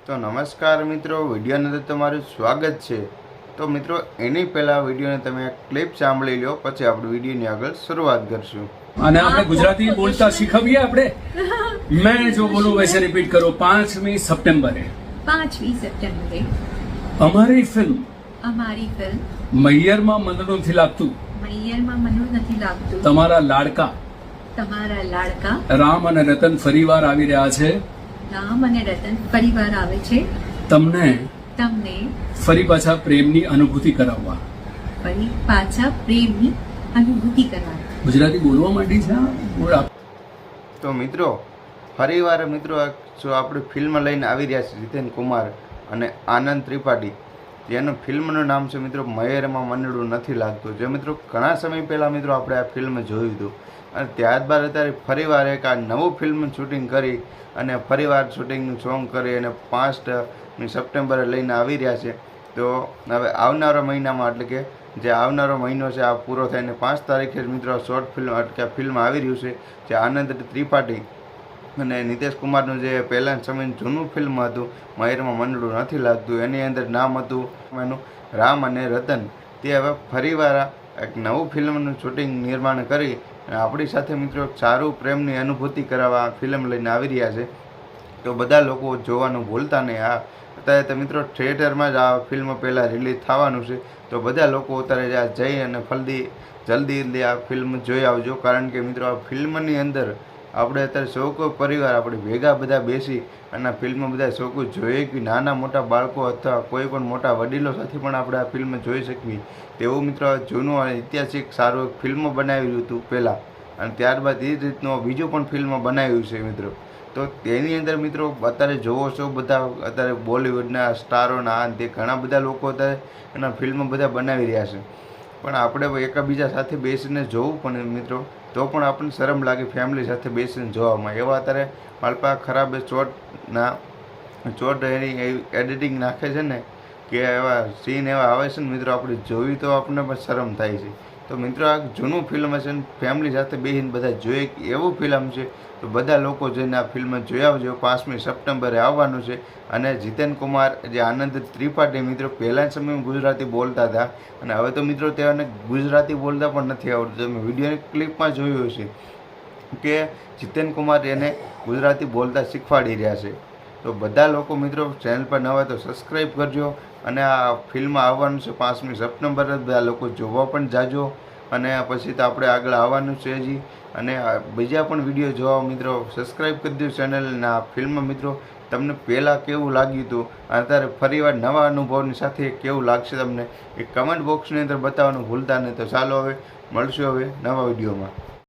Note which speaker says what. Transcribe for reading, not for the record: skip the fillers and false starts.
Speaker 1: તો નમસ્કાર મિત્રો, વિડીયોની અંદર તમારું સ્વાગત છે। તો મિત્રો એની પહેલાં વિડીયોને તમે એક ક્લિપ સાંભળી લો, પછી આપણે વિડીયોની આગળ શરૂઆત કરશું।
Speaker 2: અને આપણે ગુજરાતી બોલતા શીખવીએ આપણે। मैं जो बोलूं वैसे रिपीट करो। 5મી સપ્ટેમ્બરે અમારી ફિલ્મ મૈયરમાં મનનું નથી લાગતું તમારા લાડકા રામ અને રતન ફરીવાર આવી રહ્યા છે। તમને ફરી પાછા પ્રેમની અનુભૂતિ કરાવવા। ગુજરાતી બોલવા માંડી છે।
Speaker 1: તો મિત્રો ફરીવાર મિત્રો જો આપણે ફિલ્મ લઈને આવી રહ્યા છે જીતેન કુમાર અને આનંદ ત્રિપાઠી, જેનું ફિલ્મનું નામ છે મિત્રો મયરમાં મનડું નથી લાગતું। જે મિત્રો ઘણા સમય પહેલાં મિત્રો આપણે આ ફિલ્મ જોયું હતું અને ત્યારબાદ અત્યારે ફરીવાર એક આ નવું ફિલ્મ શૂટિંગ કરી અને ફરીવાર શૂટિંગનું સોંગ કરી અને 5મી સપ્ટેમ્બરે લઈને આવી રહ્યા છે। તો હવે આવનારા મહિનામાં એટલે કે જે આવનારો મહિનો છે આ પૂરો થઈને 5 તારીખે મિત્રો શોર્ટ ફિલ્મ આવી રહ્યું છે, જે આનંદ ત્રિપાઠી અને નિતેશ કુમારનું જે પહેલાં સમયનું જૂનું ફિલ્મ હતું મયરમાં મનડું નથી લાગતું, એની અંદર નામ હતું એનું રામ અને રતન। તે હવે ફરીવાર એક નવું ફિલ્મનું શૂટિંગ નિર્માણ કરી અને આપણી સાથે મિત્રો સારું પ્રેમની અનુભૂતિ કરાવવા ફિલ્મ લઈને આવી રહ્યા છે। તો બધા લોકો જોવાનું ભૂલતા નહીં। અત્યારે તો મિત્રો થિયેટરમાં જ આ ફિલ્મ પહેલાં રિલીઝ થવાનું છે, તો બધા લોકો અત્યારે જઈ અને જલ્દી આ ફિલ્મ જોઈ આવજો। કારણ કે મિત્રો આ ફિલ્મની અંદર આપણે અત્યારે સૌ કોઈ પરિવાર આપણે ભેગા બધા બેસી અને આ ફિલ્મ બધા સૌ કોઈ જોઈએ કે નાના મોટા બાળકો અથવા કોઈ પણ મોટા વડીલો સાથે પણ આપણે આ ફિલ્મ જોઈ શકીએ તેવું મિત્રો જૂનું અને ઐતિહાસિક સારું એક ફિલ્મ બનાવ્યું હતું પહેલાં, અને ત્યારબાદ એ જ રીતનું બીજું પણ ફિલ્મ બનાવ્યું છે મિત્રો। તો તેની અંદર મિત્રો અત્યારે જોવો છો બધા અત્યારે બોલિવૂડના સ્ટારોના તે ઘણા બધા લોકો અત્યારે એના ફિલ્મ બધા બનાવી રહ્યા છે, પણ આપણે એકબીજા સાથે બેસીને જોવું પણ મિત્રો તો પણ આપણને શરમ લાગે ફેમિલી સાથે બેસીને જોવામાં। એવા અત્યારે માલપા ખરાબ ચોટ એની એડિટિંગ નાખે છે ને કે એવા સીન એવા આવે છે ને મિત્રો આપણે જોઈ તો આપણને પણ શરમ થાય છે। તો મિત્રો આ જૂનું ફિલ્મ છે ને ફેમિલી સાથે બેસીને બધા જોઈએ એવું ફિલ્મ છે, તો બધા લોકો જઈને આ ફિલ્મ જોઈ આવજો। 5મી સપ્ટેમ્બરે આવવાનું છે અને જીતેન કુમાર જે આનંદ ત્રિપાઠી મિત્રો પહેલાં સમયમાં ગુજરાતી બોલતા હતા અને હવે તો મિત્રો તેઓને ગુજરાતી બોલતા પણ નથી આવડતું। તમે વિડીયોની ક્લિપમાં જોયું હશે કે જીતેન કુમાર એને ગુજરાતી બોલતા શીખવાડી રહ્યા છે। તો બધા લોકો મિત્રો ચેનલ પર નવા તો સબસ્ક્રાઈબ કરજો અને આ ફિલ્મ આવવાનું છે 5મી સપ્ટેમ્બરે, બધા લોકો જોવા પણ જાજો અને પછી તો આપણે આગળ આવવાનું છે હજી, અને બીજા પણ વિડીયો જોવા મિત્રો સબસ્ક્રાઈબ કરી દો ચેનલના। આ ફિલ્મ મિત્રો તમને પહેલાં કેવું લાગ્યું હતું અત્યારે ફરીવાર નવા અનુભવની સાથે કેવું લાગશે તમને એ કમેન્ટ બોક્સની અંદર બતાવવાનું ભૂલતા નહીં। તો ચાલો હવે મળશું હવે નવા વિડીયોમાં।